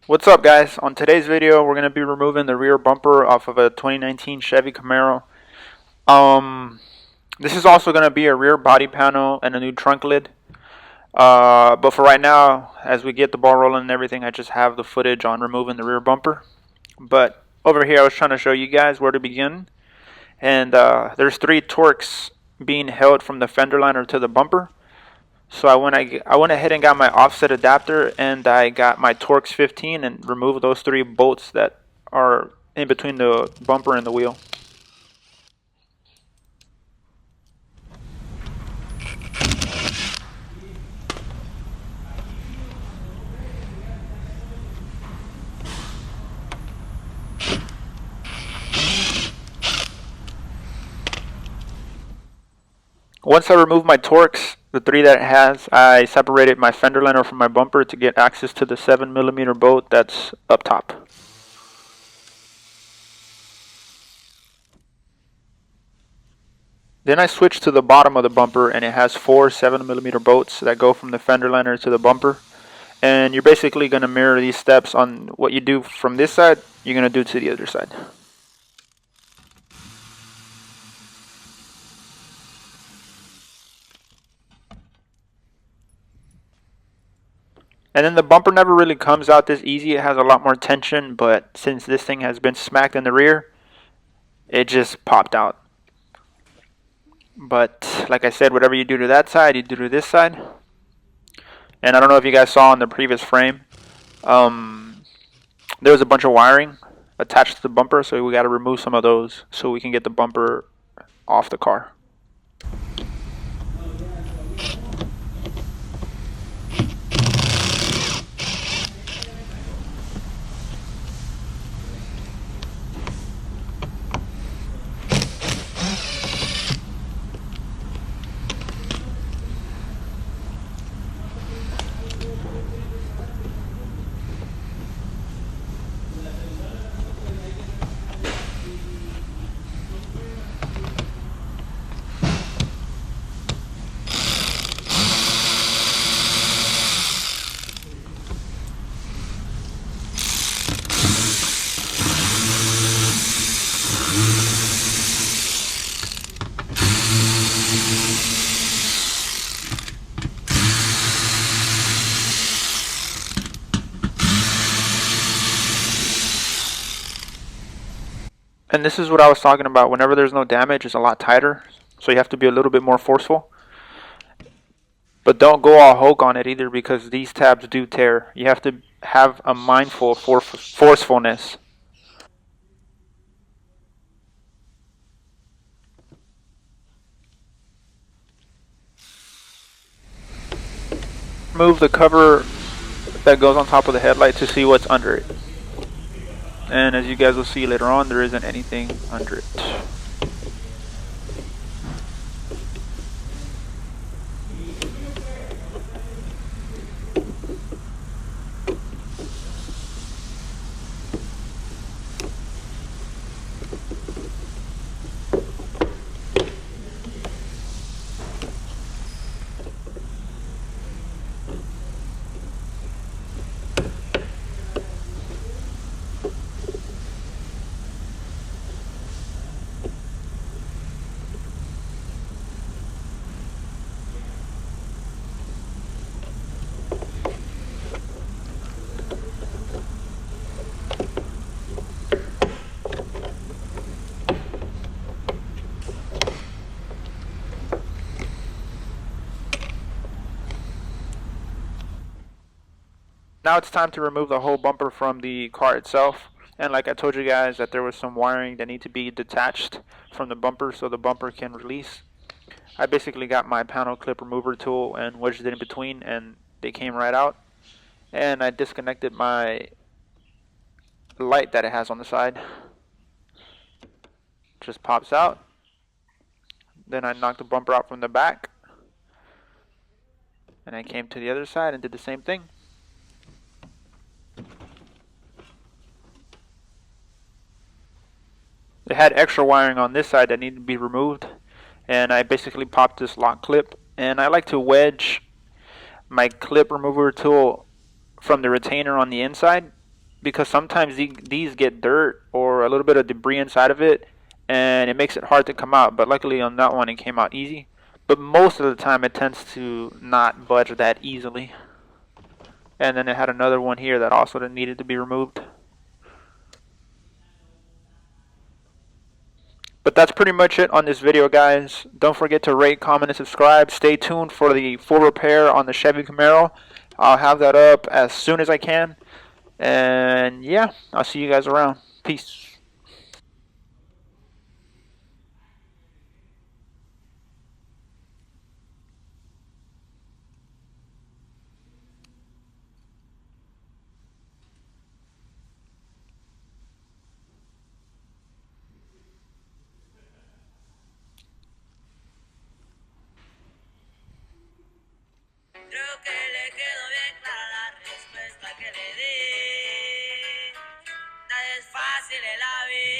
What's up, guys? On today's video we're going to be removing the rear bumper off of a 2019 Chevy Camaro. This is also going to be a rear body panel and a new trunk lid. But for right now, as we get the ball rolling and everything, I just have the footage on removing the rear bumper. But over here I was trying to show you guys where to begin. And there's 3 Torx being held from the fender liner to the bumper. So I went ahead and got my offset adapter, and I got my Torx 15 and removed those 3 bolts that are in between the bumper and the wheel. Once I removed my Torx, the 3 that it has, I separated my fender liner from my bumper to get access to the 7mm bolt that's up top. Then I switched to the bottom of the bumper, and it has 4 7mm bolts that go from the fender liner to the bumper. And you're basically going to mirror these steps on what you do from this side, you're going to do to the other side. And then the bumper never really comes out this easy. It has a lot more tension, but since this thing has been smacked in the rear, it just popped out. But like I said, whatever you do to that side, you do to this side. And I don't know if you guys saw in the previous frame, there was a bunch of wiring attached to the bumper, so we got to remove some of those so we can get the bumper off the car. And this is what I was talking about. Whenever there's no damage, it's a lot tighter, so you have to be a little bit more forceful. But don't go all Hulk on it either, because these tabs do tear. You have to have a mindful forcefulness. Move the cover that goes on top of the headlight to see what's under it. And as you guys will see later on, there isn't anything under it. Now it's time to remove the whole bumper from the car itself. And like I told you guys, that there was some wiring that need to be detached from the bumper so the bumper can release. I basically got my panel clip remover tool and wedged it in between, and they came right out. And I disconnected my light that it has on the side. Just pops out. Then I knocked the bumper out from the back, and I came to the other side and did the same thing. It had extra wiring on this side that needed to be removed, and I basically popped this lock clip, and I like to wedge my clip remover tool from the retainer on the inside because sometimes these get dirt or a little bit of debris inside of it, and it makes it hard to come out. But luckily on that one it came out easy. But most of the time it tends to not budge that easily. And then it had another one here that also needed to be removed. But that's pretty much it on this video, guys. Don't forget to rate, comment, and subscribe. Stay tuned for the full repair on the Chevy Camaro. I'll have that up as soon as I can. And yeah, I'll see you guys around. Peace. Creo que le quedó bien clara la respuesta que le di. Nada es fácil en la vida.